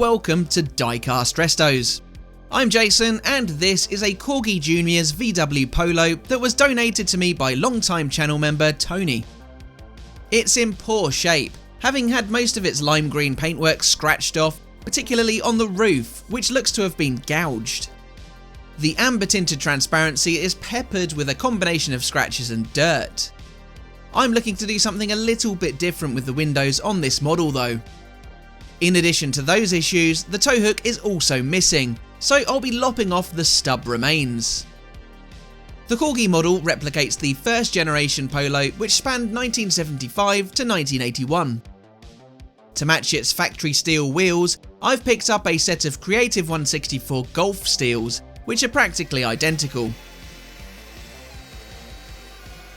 welcome to Diecast Restos. I'm Jason and this is a Corgi Junior's VW Polo that was donated to me by longtime channel member Tony. It's in poor shape, having had most of its lime green paintwork scratched off, particularly on the roof, which looks to have been gouged. The amber tinted transparency is peppered with a combination of scratches and dirt. I'm looking to do something a little bit different with the windows on this model though. In addition to those issues, the tow hook is also missing, so I'll be lopping off the stub remains. The Corgi model replicates the first generation Polo, which spanned 1975 to 1981. To match its factory steel wheels, I've picked up a set of Creative 164 Golf steels, which are practically identical.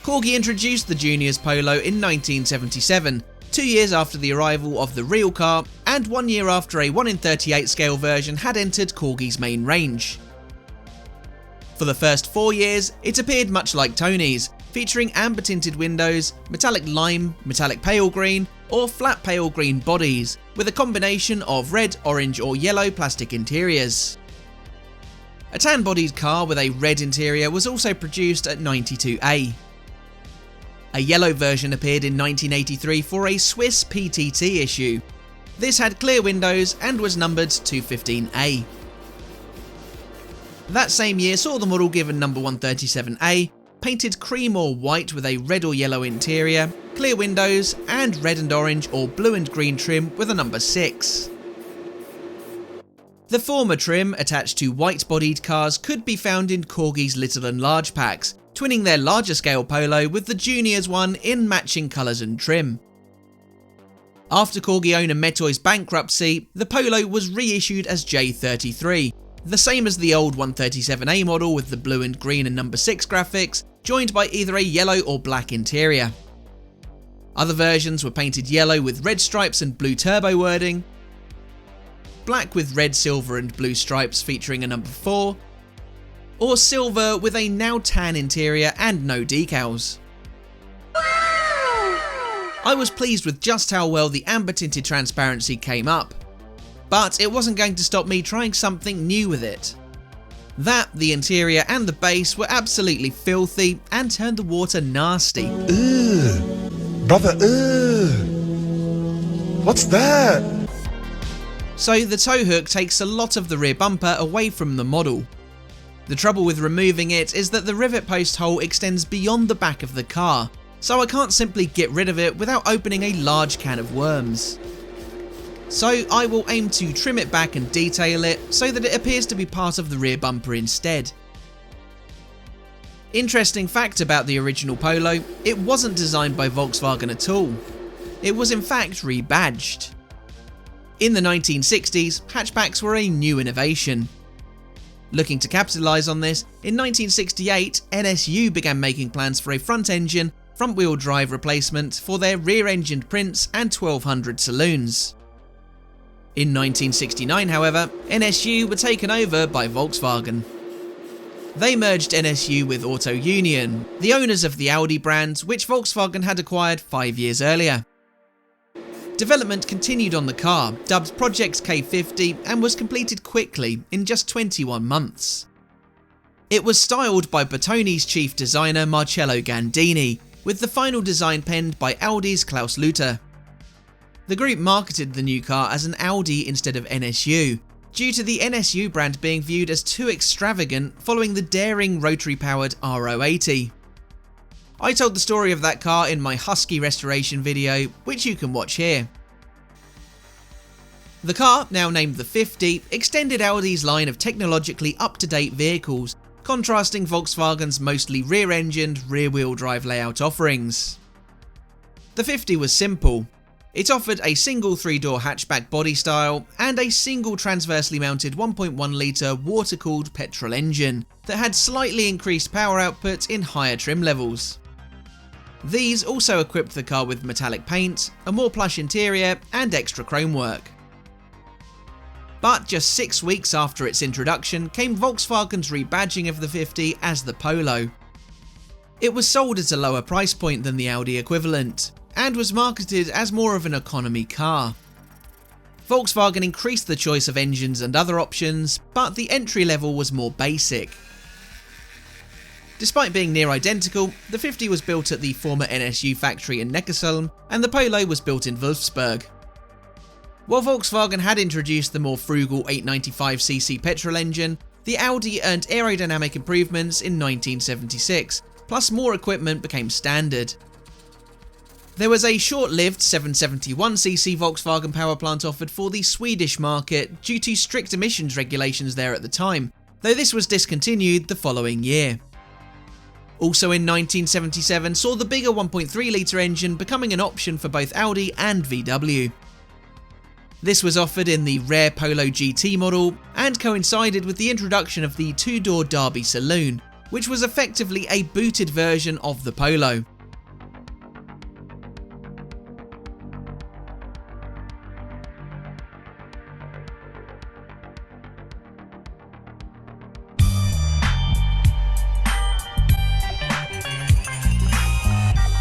Corgi introduced the Junior's Polo in 1977, 2 years after the arrival of the real car, and 1 year after a 1:38 scale version had entered Corgi's main range. For the first 4 years, it appeared much like Tony's, featuring amber tinted windows, metallic lime, metallic pale green, or flat pale green bodies, with a combination of red, orange or yellow plastic interiors. A tan-bodied car with a red interior was also produced at 92A. A yellow version appeared in 1983 for a Swiss PTT issue. This had clear windows and was numbered 215A. That same year saw the model given number 137A, painted cream or white with a red or yellow interior, clear windows, and red and orange or blue and green trim with a number 6. The former trim, attached to white-bodied cars, could be found in Corgi's little and large packs, twinning their larger scale Polo with the Junior's one in matching colours and trim. After Corgi owner Metoy's bankruptcy, the Polo was reissued as J33, the same as the old 137A model with the blue and green and number 6 graphics, joined by either a yellow or black interior. Other versions were painted yellow with red stripes and blue turbo wording, black with red, silver and blue stripes featuring a number 4, or silver with a now tan interior and no decals. I was pleased with just how well the amber tinted transparency came up, but it wasn't going to stop me trying something new with it. That, the interior and the base were absolutely filthy and turned the water nasty. Ugh, brother, ugh. What's that? So the tow hook takes a lot of the rear bumper away from the model. The trouble with removing it is that the rivet post hole extends beyond the back of the car, so I can't simply get rid of it without opening a large can of worms. So I will aim to trim it back and detail it so that it appears to be part of the rear bumper instead. Interesting fact about the original Polo, it wasn't designed by Volkswagen at all. It was in fact rebadged. In the 1960s, hatchbacks were a new innovation. Looking to capitalise on this, in 1968 NSU began making plans for a front-engine, front-wheel drive replacement for their rear-engined Prince and 1200 saloons. In 1969, however, NSU were taken over by Volkswagen. They merged NSU with Auto Union, the owners of the Audi brand, which Volkswagen had acquired 5 years earlier. Development continued on the car, dubbed Project K50, and was completed quickly, in just 21 months. It was styled by Bertoni's chief designer Marcello Gandini, with the final design penned by Audi's Klaus Luther. The group marketed the new car as an Audi instead of NSU, due to the NSU brand being viewed as too extravagant following the daring rotary-powered R080. I told the story of that car in my Husky restoration video, which you can watch here. The car, now named the 50, extended Audi's line of technologically up-to-date vehicles, contrasting Volkswagen's mostly rear-engined, rear-wheel drive layout offerings. The 50 was simple. It offered a single 3-door hatchback body style and a single transversely mounted 1.1 litre water-cooled petrol engine that had slightly increased power output in higher trim levels. These also equipped the car with metallic paint, a more plush interior and extra chrome work. But just 6 weeks after its introduction came Volkswagen's rebadging of the 50 as the Polo. It was sold at a lower price point than the Audi equivalent, and was marketed as more of an economy car. Volkswagen increased the choice of engines and other options, but the entry level was more basic. Despite being near identical, the 50 was built at the former NSU factory in Neckarsulm, and the Polo was built in Wolfsburg. While Volkswagen had introduced the more frugal 895cc petrol engine, the Audi earned aerodynamic improvements in 1976, plus more equipment became standard. There was a short-lived 771cc Volkswagen power plant offered for the Swedish market due to strict emissions regulations there at the time, though this was discontinued the following year. Also in 1977 saw the bigger 1.3 litre engine becoming an option for both Audi and VW. This was offered in the rare Polo GT model and coincided with the introduction of the two-door Derby saloon, which was effectively a booted version of the Polo.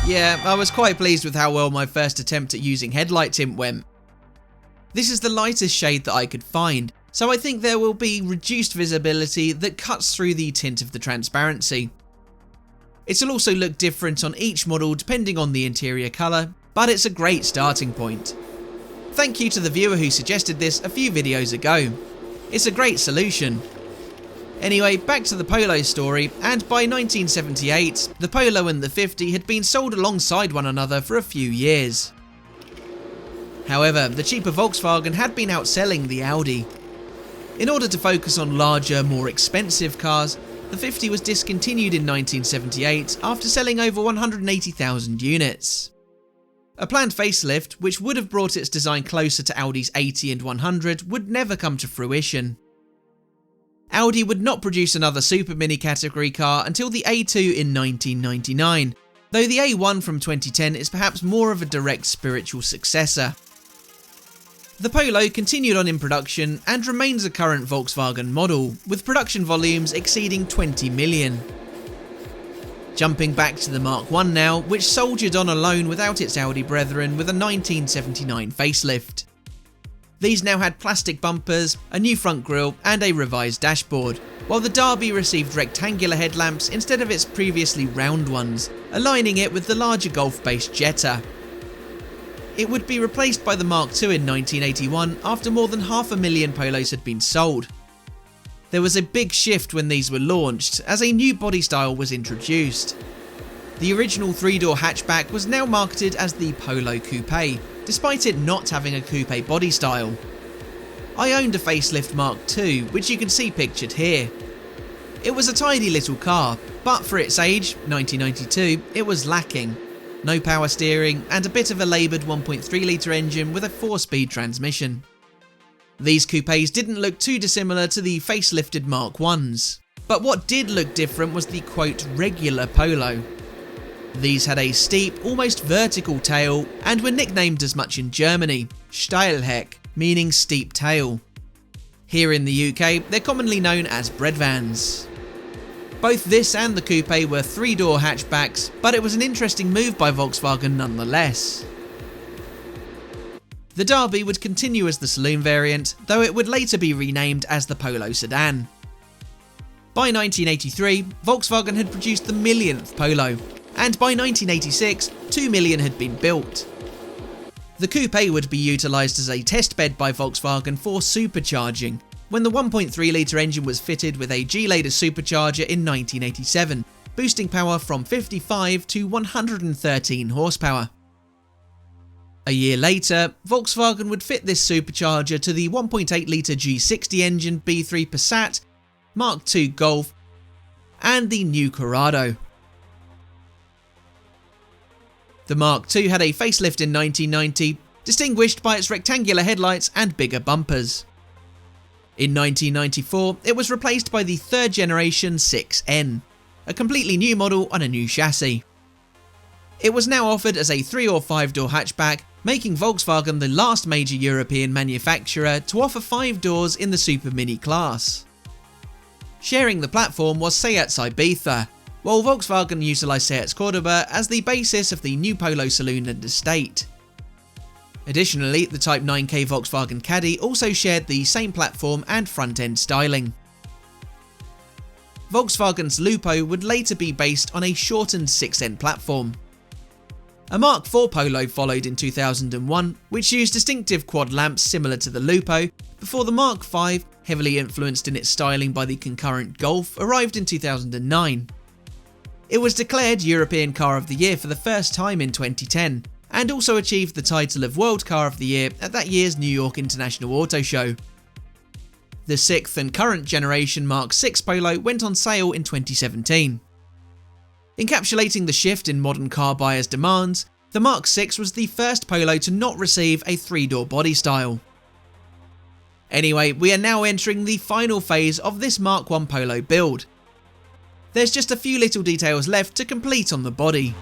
Yeah, I was quite pleased with how well my first attempt at using headlight tint went. This is the lightest shade that I could find, so I think there will be reduced visibility that cuts through the tint of the transparency. It'll also look different on each model depending on the interior colour, but it's a great starting point. Thank you to the viewer who suggested this a few videos ago. It's a great solution. Anyway, back to the Polo story, and by 1978, the Polo and the 50 had been sold alongside one another for a few years. However, the cheaper Volkswagen had been outselling the Audi. In order to focus on larger, more expensive cars, the 50 was discontinued in 1978 after selling over 180,000 units. A planned facelift, which would have brought its design closer to Audi's 80 and 100, would never come to fruition. Audi would not produce another super mini category car until the A2 in 1999, though the A1 from 2010 is perhaps more of a direct spiritual successor. The Polo continued on in production and remains a current Volkswagen model, with production volumes exceeding 20 million. Jumping back to the Mark I now, which soldiered on alone without its Audi brethren with a 1979 facelift. These now had plastic bumpers, a new front grille and a revised dashboard, while the Derby received rectangular headlamps instead of its previously round ones, aligning it with the larger Golf-based Jetta. It would be replaced by the Mark II in 1981 after more than 500,000 Polos had been sold. There was a big shift when these were launched, as a new body style was introduced. The original three-door hatchback was now marketed as the Polo Coupe, despite it not having a coupe body style. I owned a facelift Mark II, which you can see pictured here. It was a tidy little car, but for its age, 1992, it was lacking. No power steering and a bit of a laboured 1.3 litre engine with a 4-speed transmission. These coupes didn't look too dissimilar to the facelifted Mark Is, but what did look different was the quote regular Polo. These had a steep, almost vertical tail and were nicknamed as much in Germany, Steilheck, meaning steep tail. Here in the UK, they're commonly known as breadvans. Both this and the coupe were three-door hatchbacks, but it was an interesting move by Volkswagen nonetheless. The Derby would continue as the saloon variant, though it would later be renamed as the Polo sedan. By 1983, Volkswagen had produced the millionth Polo, and by 1986, 2 million had been built. The coupe would be utilised as a testbed by Volkswagen for supercharging, when the 1.3 litre engine was fitted with a G-Lader supercharger in 1987, boosting power from 55 to 113 horsepower. A year later, Volkswagen would fit this supercharger to the 1.8 litre G60 engine B3 Passat, Mark II Golf, and the new Corrado. The Mark II had a facelift in 1990, distinguished by its rectangular headlights and bigger bumpers. In 1994, it was replaced by the third generation 6N, a completely new model on a new chassis. It was now offered as a 3 or 5-door hatchback, making Volkswagen the last major European manufacturer to offer 5 doors in the Super Mini class. Sharing the platform was Seat's Ibiza, while Volkswagen utilised Seat's Cordoba as the basis of the new Polo saloon and estate. Additionally, the Type 9K Volkswagen Caddy also shared the same platform and front-end styling. Volkswagen's Lupo would later be based on a shortened 6-end platform. A Mark IV Polo followed in 2001, which used distinctive quad lamps similar to the Lupo, before the Mark V, heavily influenced in its styling by the concurrent Golf, arrived in 2009. It was declared European Car of the Year for the first time in 2010, and also achieved the title of World Car of the Year at that year's New York International Auto Show. The 6th and current generation Mark VI Polo went on sale in 2017. Encapsulating the shift in modern car buyers' demands, the Mark VI was the first Polo to not receive a 3-door body style. Anyway, we are now entering the final phase of this Mark I Polo build. There's just a few little details left to complete on the body.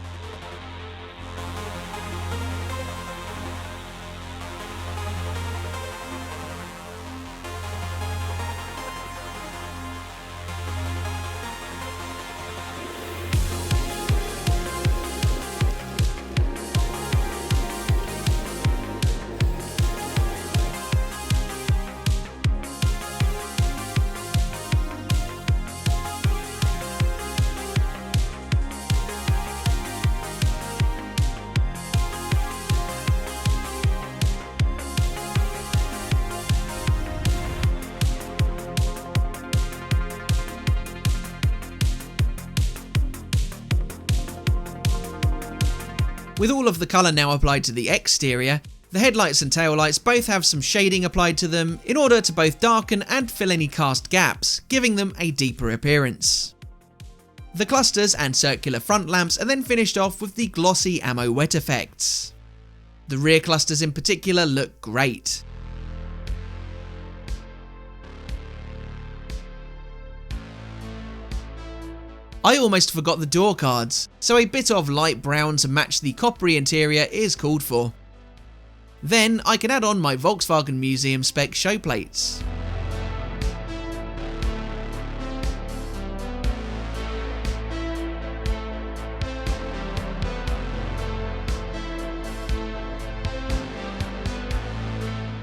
With all of the colour now applied to the exterior, the headlights and taillights both have some shading applied to them in order to both darken and fill any cast gaps, giving them a deeper appearance. The clusters and circular front lamps are then finished off with the glossy ammo wet effects. The rear clusters in particular look great. I almost forgot the door cards, so a bit of light brown to match the coppery interior is called for. Then I can add on my Volkswagen Museum spec show plates.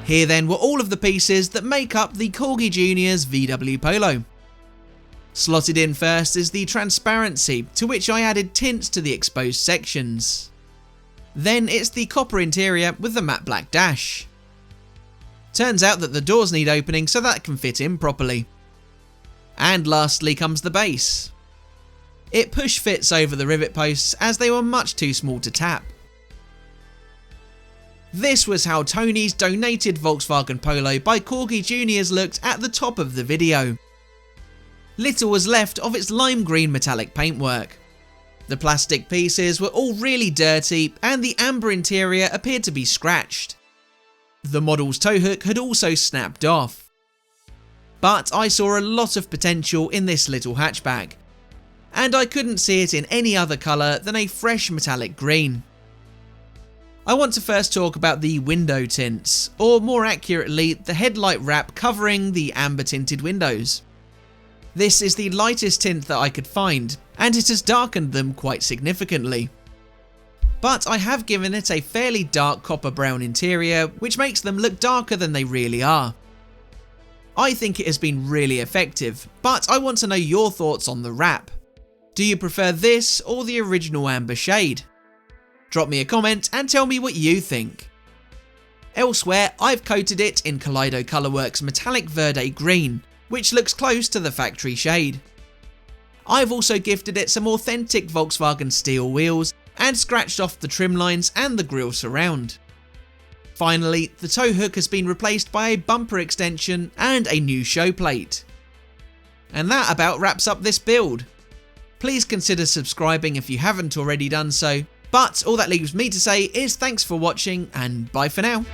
Here then were all of the pieces that make up the Corgi Jr.'s VW Polo. Slotted in first is the transparency, to which I added tints to the exposed sections. Then it's the copper interior with the matte black dash. Turns out that the doors need opening so that can fit in properly. And lastly comes the base. It push fits over the rivet posts as they were much too small to tap. This was how Tony's donated Volkswagen Polo by Corgi Jr.'s looked at the top of the video. Little was left of its lime green metallic paintwork. The plastic pieces were all really dirty and the amber interior appeared to be scratched. The model's tow hook had also snapped off. But I saw a lot of potential in this little hatchback, and I couldn't see it in any other colour than a fresh metallic green. I want to first talk about the window tints, or more accurately, the headlight wrap covering the amber tinted windows. This is the lightest tint that I could find, and it has darkened them quite significantly. But I have given it a fairly dark copper brown interior, which makes them look darker than they really are. I think it has been really effective, but I want to know your thoughts on the wrap. Do you prefer this or the original amber shade? Drop me a comment and tell me what you think. Elsewhere, I've coated it in Kaleido Colorworks metallic verde green, which looks close to the factory shade. I've also gifted it some authentic Volkswagen steel wheels and scratched off the trim lines and the grille surround. Finally, the tow hook has been replaced by a bumper extension and a new show plate. And that about wraps up this build. Please consider subscribing if you haven't already done so, but all that leaves me to say is thanks for watching and bye for now.